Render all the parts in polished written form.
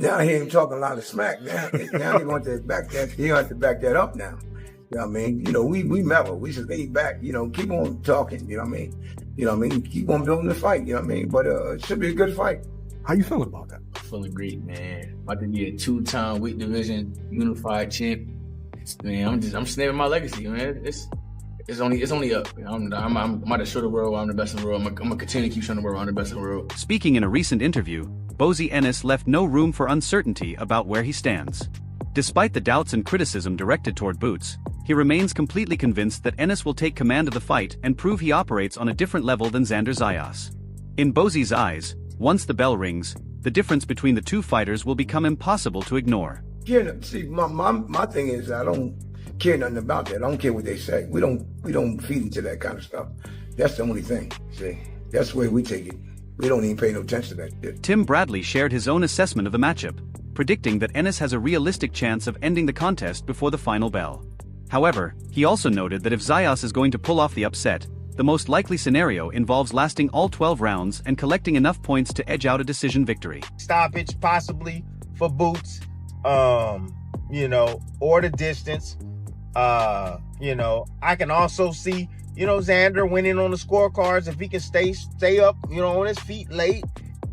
Now he ain't talking a lot of smack. Now he want to back that. He have to back that up now. You know what I mean? You know, we mellow. We just lay back. You know, keep on talking. You know what I mean? You know what I mean? Keep on building the fight. You know what I mean? But it should be a good fight. How you feeling about that? I'm feeling great, man. About to be a 2-time weight division unified champ. Man, I'm snapping my legacy, man. It's only up. You know, I'm about to show the world I'm the best in the world. I'm gonna continue to keep showing the world I'm the best in the world. Speaking in a recent interview, Boots Ennis left no room for uncertainty about where he stands. Despite the doubts and criticism directed toward Boots, he remains completely convinced that Ennis will take command of the fight and prove he operates on a different level than Xander Zayas. In Boots' eyes, once the bell rings, the difference between the two fighters will become impossible to ignore. Yeah, see, my thing is I don't care nothing about that. I don't care what they say. We don't feed into that kind of stuff. That's the only thing. See, that's the way we take it. We don't even pay no attention to that shit. Tim Bradley shared his own assessment of the matchup, predicting that Ennis has a realistic chance of ending the contest before the final bell. However, he also noted that if Zayas is going to pull off the upset, the most likely scenario involves lasting all 12 rounds and collecting enough points to edge out a decision victory. Stoppage possibly for Boots, you know, or the distance. You know, I can also see, you know, Xander winning on the scorecards if he can stay up, you know, on his feet late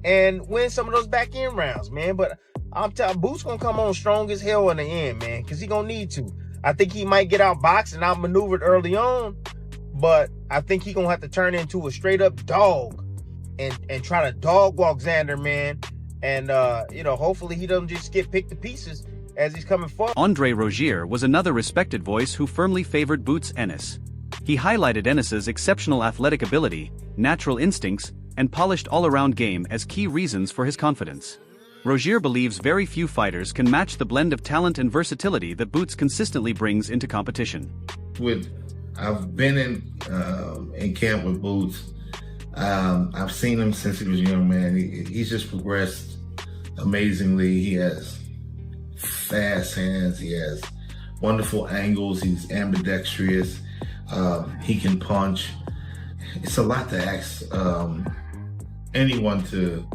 and win some of those back end rounds, man. But I'm telling Boots gonna come on strong as hell in the end, man, because he gonna need to. I think he might get outboxed and outmaneuvered early on, but I think he gonna have to turn into a straight up dog and try to dog walk Xander, man. And you know, hopefully he doesn't just get picked to pieces as he's coming forward. Andre Rogier was another respected voice who firmly favored Boots Ennis. He highlighted Ennis's exceptional athletic ability, natural instincts, and polished all-around game as key reasons for his confidence. Rogier believes very few fighters can match the blend of talent and versatility that Boots consistently brings into competition. I've been in camp with Boots. I've seen him since he was a young man. He's just progressed amazingly. He has fast hands. He has wonderful angles. He's ambidextrous. He can punch. It's a lot to ask anyone to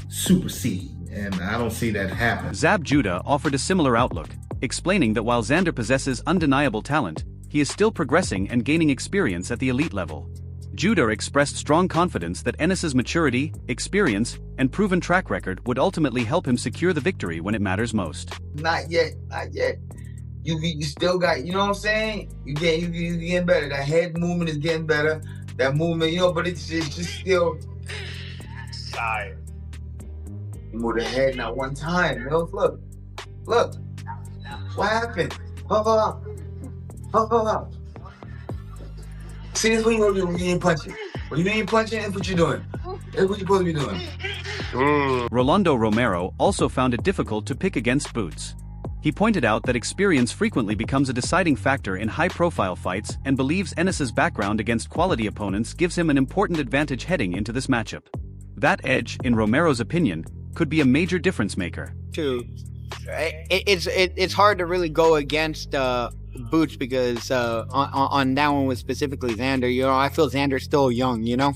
supersede, and I don't see that happen. Zab Judah offered a similar outlook, explaining that while Xander possesses undeniable talent, he is still progressing and gaining experience at the elite level. Judah expressed strong confidence that Ennis's maturity, experience, and proven track record would ultimately help him secure the victory when it matters most. Not yet. You still got, you know what I'm saying? You getting better. That head movement is getting better. That movement, you know, but it's just still tired. You move the head not one time, you know? Look. What happened? Up. See, this is what you gonna do when you ain't punching. When you ain't punching, that's what you're doing. That's what you're supposed to be doing. Rolando Romero also found it difficult to pick against Boots. He pointed out that experience frequently becomes a deciding factor in high-profile fights and believes Ennis's background against quality opponents gives him an important advantage heading into this matchup. That edge, in Romero's opinion, could be a major difference maker. It's hard to really go against Boots because on that one with specifically Xander, you know, I feel Xander's still young, you know?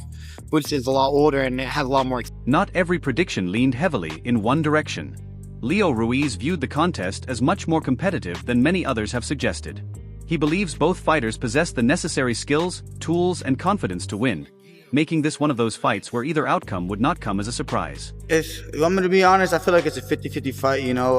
Boots is a lot older and has a lot more. Not every prediction leaned heavily in one direction. Leo Ruiz viewed the contest as much more competitive than many others have suggested. He believes both fighters possess the necessary skills, tools, and confidence to win, making this one of those fights where either outcome would not come as a surprise. If I'm going to be honest, I feel like it's a 50-50 fight, you know.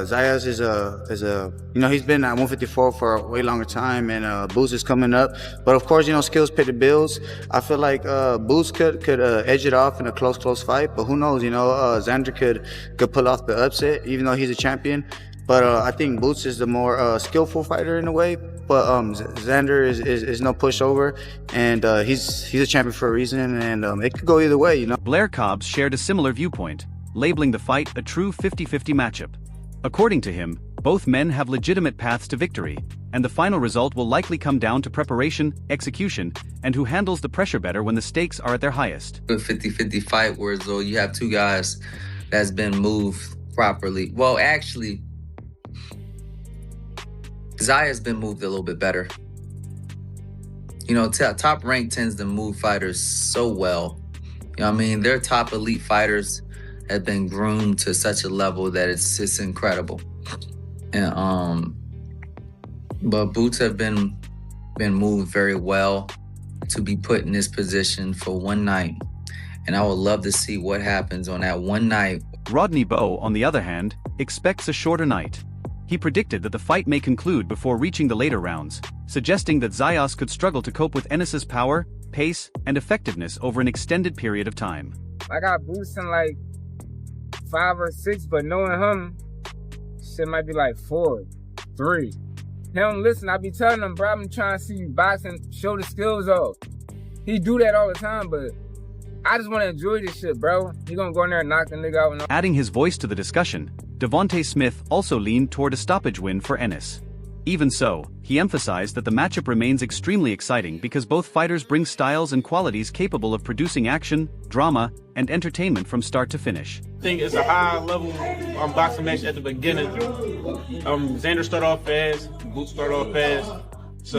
Zayas is a, you know, he's been at 154 for a way longer time, and Boots is coming up. But of course, you know, skills pay the bills. I feel like Boots could edge it off in a close fight, but who knows, you know, Xander could pull off the upset, even though he's a champion. But I think Boots is the more skillful fighter in a way. But Xander is no pushover, and he's a champion for a reason, and it could go either way, you know. Blair Cobbs shared a similar viewpoint, labeling the fight a true 50-50 matchup. According to him, both men have legitimate paths to victory, and the final result will likely come down to preparation, execution, and who handles the pressure better when the stakes are at their highest. A 50-50 fight where though you have two guys that's been moved properly. Well, actually, Zaya's been moved a little bit better. You know, top rank tends to move fighters so well. You know what I mean? They're top elite fighters, has been groomed to such a level that it's incredible. And but Boots have been moved very well to be put in this position for one night. And I would love to see what happens on that one night. Rodney Bowe, on the other hand, expects a shorter night. He predicted that the fight may conclude before reaching the later rounds, suggesting that Zayas could struggle to cope with Ennis's power, pace, and effectiveness over an extended period of time. I got Boots in like 5 or 6, but knowing him, shit might be like 4, 3. He don't listen. I be telling him, bro, I'm trying to see you box and show the skills off. He do that all the time, but I just want to enjoy this shit, bro. He gonna go in there and knock the nigga out. And Adding his voice to the discussion, Devontae Smith also leaned toward a stoppage win for Ennis. Even so, he emphasized that the matchup remains extremely exciting because both fighters bring styles and qualities capable of producing action, drama, and entertainment from start to finish. I think it's a high-level boxing match at the beginning. Xander start off fast, Boots start off fast. So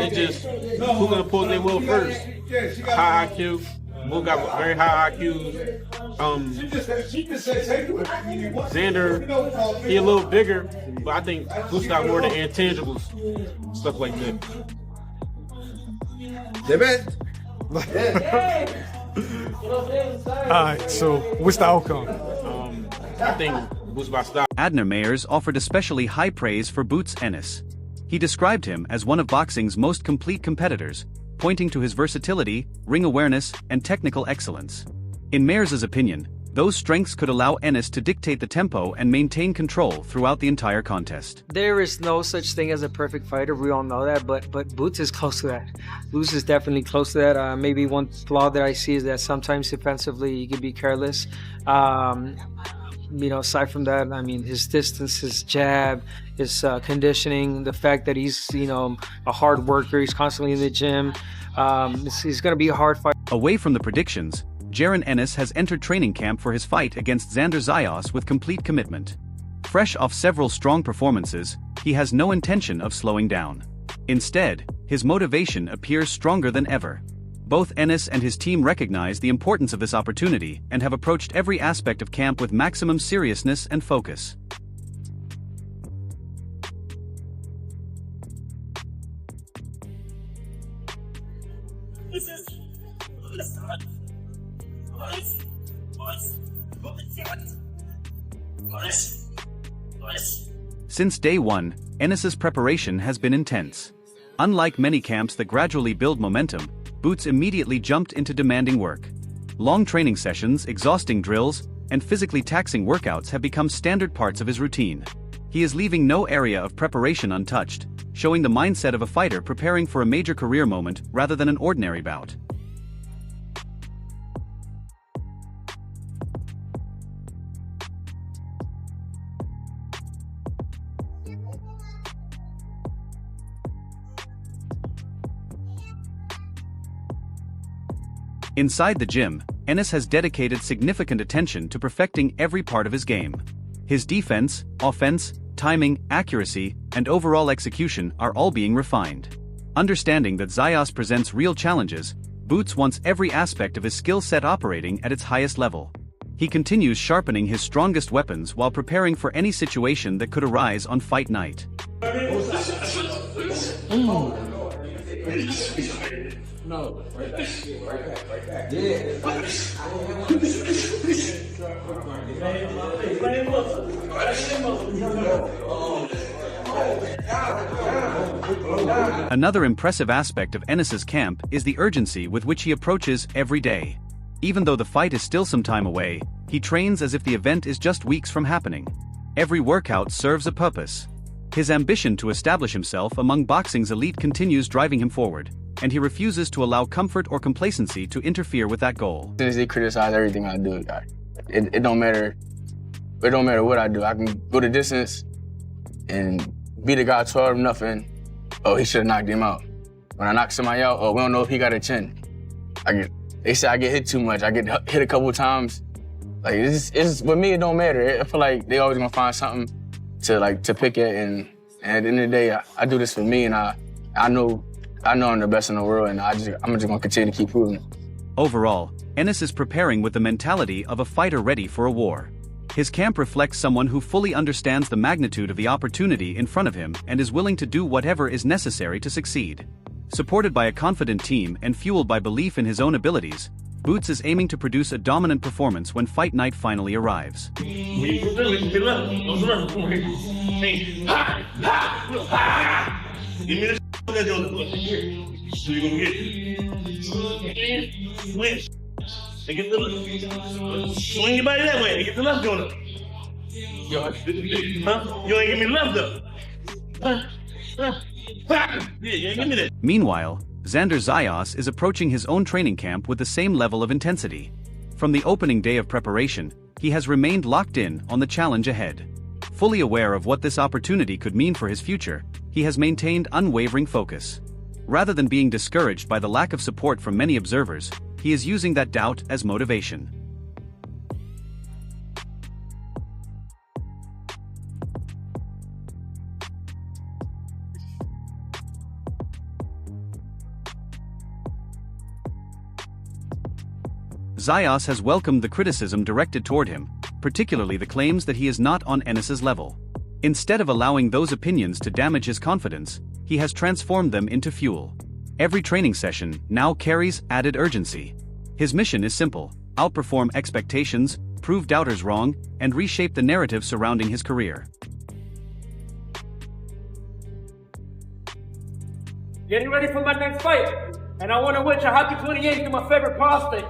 it just, who's gonna pull their will first? High IQ. Both got very high IQs. Xander, he a little bigger, but I think Boots got more of the intangibles, stuff like that. The best. All right, so what's the outcome? I think Boots by style. Adner Mayers offered especially high praise for Boots Ennis. He described him as one of boxing's most complete competitors, pointing to his versatility, ring awareness, and technical excellence. In Mayers' opinion, those strengths could allow Ennis to dictate the tempo and maintain control throughout the entire contest. There is no such thing as a perfect fighter, we all know that, but Boots is close to that. Boots is definitely close to that. Maybe one flaw that I see is that sometimes defensively he can be careless. Aside from that, I mean, his distance, his jab, his conditioning, the fact that he's, a hard worker, he's constantly in the gym. He's going to be a hard fight. Away from the predictions, Jaron Ennis has entered training camp for his fight against Xander Zayas with complete commitment. Fresh off several strong performances, he has no intention of slowing down. Instead, his motivation appears stronger than ever. Both Ennis and his team recognize the importance of this opportunity and have approached every aspect of camp with maximum seriousness and focus. Since day one, Ennis's preparation has been intense. Unlike many camps that gradually build momentum, Boots immediately jumped into demanding work. Long training sessions, exhausting drills, and physically taxing workouts have become standard parts of his routine. He is leaving no area of preparation untouched, showing the mindset of a fighter preparing for a major career moment rather than an ordinary bout. Inside the gym, Ennis has dedicated significant attention to perfecting every part of his game. His defense, offense, timing, accuracy, and overall execution are all being refined. Understanding that Zayas presents real challenges, Boots wants every aspect of his skill set operating at its highest level. He continues sharpening his strongest weapons while preparing for any situation that could arise on fight night. No, right back. Another impressive aspect of Ennis's camp is the urgency with which he approaches every day. Even though the fight is still some time away, he trains as if the event is just weeks from happening. Every workout serves a purpose. His ambition to establish himself among boxing's elite continues driving him forward, and he refuses to allow comfort or complacency to interfere with that goal. As soon as they criticize everything I do, it don't matter. It don't matter what I do. I can go the distance and beat a guy 12-0. Oh, he should have knocked him out. When I knock somebody out, oh, we don't know if he got a chin. They say I get hit too much. I get hit a couple times. Like it's with me, it don't matter. I feel like they always gonna find something to pick at, and at the end of the day, I do this for me, and I know I'm the best in the world, and I'm just gonna continue to keep proving it. Overall, Ennis is preparing with the mentality of a fighter ready for a war. His camp reflects someone who fully understands the magnitude of the opportunity in front of him and is willing to do whatever is necessary to succeed. Supported by a confident team and fueled by belief in his own abilities, Boots is aiming to produce a dominant performance when fight night finally arrives. Swing your body that way and get the left going up. Huh? You ain't give me left up. Yeah, you ain't give me that. Meanwhile, Xander Zayas is approaching his own training camp with the same level of intensity. From the opening day of preparation, he has remained locked in on the challenge ahead. Fully aware of what this opportunity could mean for his future, he has maintained unwavering focus. Rather than being discouraged by the lack of support from many observers, he is using that doubt as motivation. Zayas has welcomed the criticism directed toward him, particularly the claims that he is not on Ennis's level. Instead of allowing those opinions to damage his confidence, he has transformed them into fuel. Every training session now carries added urgency. His mission is simple: outperform expectations, prove doubters wrong, and reshape the narrative surrounding his career. Getting ready for my next fight, and I want to wish a happy 28th to my favorite prospect.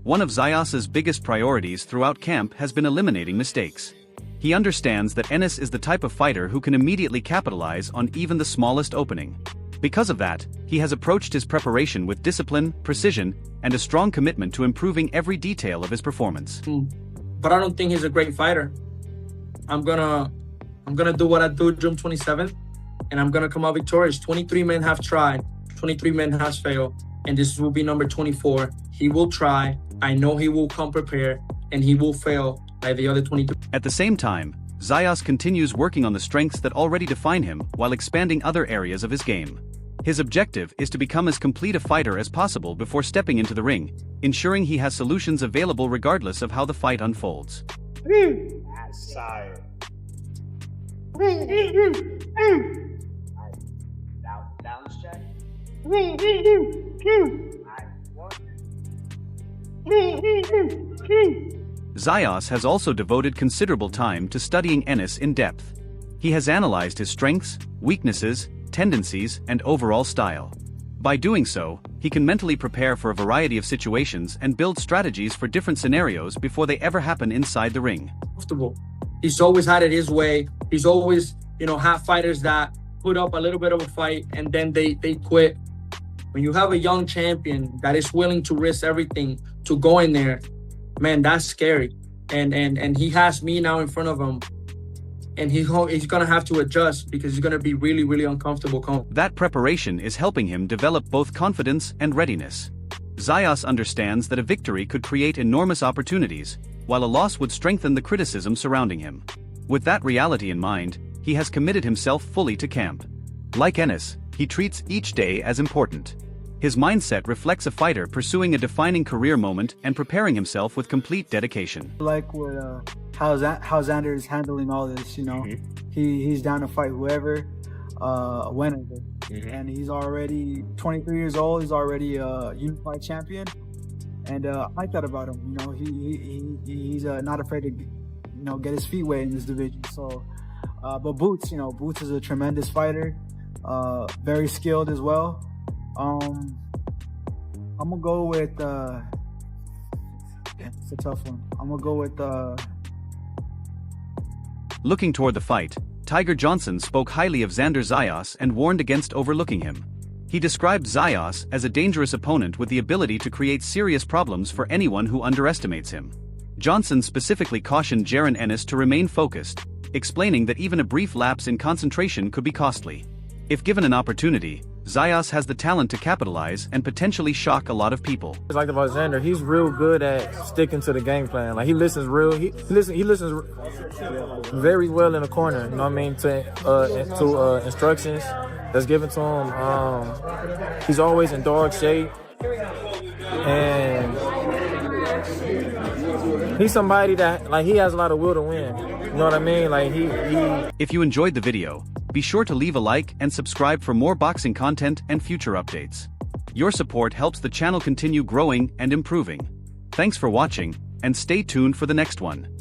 One of Zayas's biggest priorities throughout camp has been eliminating mistakes. He understands that Ennis is the type of fighter who can immediately capitalize on even the smallest opening. Because of that, he has approached his preparation with discipline, precision, and a strong commitment to improving every detail of his performance. But I don't think he's a great fighter. I'm gonna do what I do June 27th, and I'm gonna come out victorious. 23 men have tried, 23 men have failed, and this will be number 24. He will try, I know he will come prepared, and he will fail like the other 23. At the same time, Zayas continues working on the strengths that already define him while expanding other areas of his game. His objective is to become as complete a fighter as possible before stepping into the ring, ensuring he has solutions available regardless of how the fight unfolds. Zayas has also devoted considerable time to studying Ennis in depth. He has analyzed his strengths, weaknesses, tendencies, and overall style. By doing so, he can mentally prepare for a variety of situations and build strategies for different scenarios before they ever happen inside the ring. Comfortable. He's always had it his way. He's always, have fighters that put up a little bit of a fight and then they quit. When you have a young champion that is willing to risk everything to go in there, man, that's scary. And he has me now in front of him. And he's going to have to adjust because he's going to be really, really uncomfortable. That preparation is helping him develop both confidence and readiness. Zayas understands that a victory could create enormous opportunities, while a loss would strengthen the criticism surrounding him. With that reality in mind, he has committed himself fully to camp. Like Ennis, he treats each day as important. His mindset reflects a fighter pursuing a defining career moment and preparing himself with complete dedication. Like what how Xander is handling all this, he's down to fight whoever, whenever, and he's already 23 years old. He's already a unified champion, and I like that about him. He's not afraid to get his feet wet in this division. So, but Boots, Boots is a tremendous fighter, very skilled as well. I'm gonna go with it's a tough one. I'm gonna go with Looking toward the fight, Tiger Johnson spoke highly of Xander Zayas and warned against overlooking him. He described Zayas as a dangerous opponent with the ability to create serious problems for anyone who underestimates him. Johnson specifically cautioned Jaron Ennis to remain focused, explaining that even a brief lapse in concentration could be costly. If given an opportunity, Zayas has the talent to capitalize and potentially shock a lot of people. It's like about Xander, he's real good at sticking to the game plan. Like he listens very well in the corner, to instructions that's given to him. He's always in dog shade. And he's somebody that, like, he has a lot of will to win. You know what I mean? Like, he... If you enjoyed the video, be sure to leave a like and subscribe for more boxing content and future updates. Your support helps the channel continue growing and improving. Thanks for watching, and stay tuned for the next one.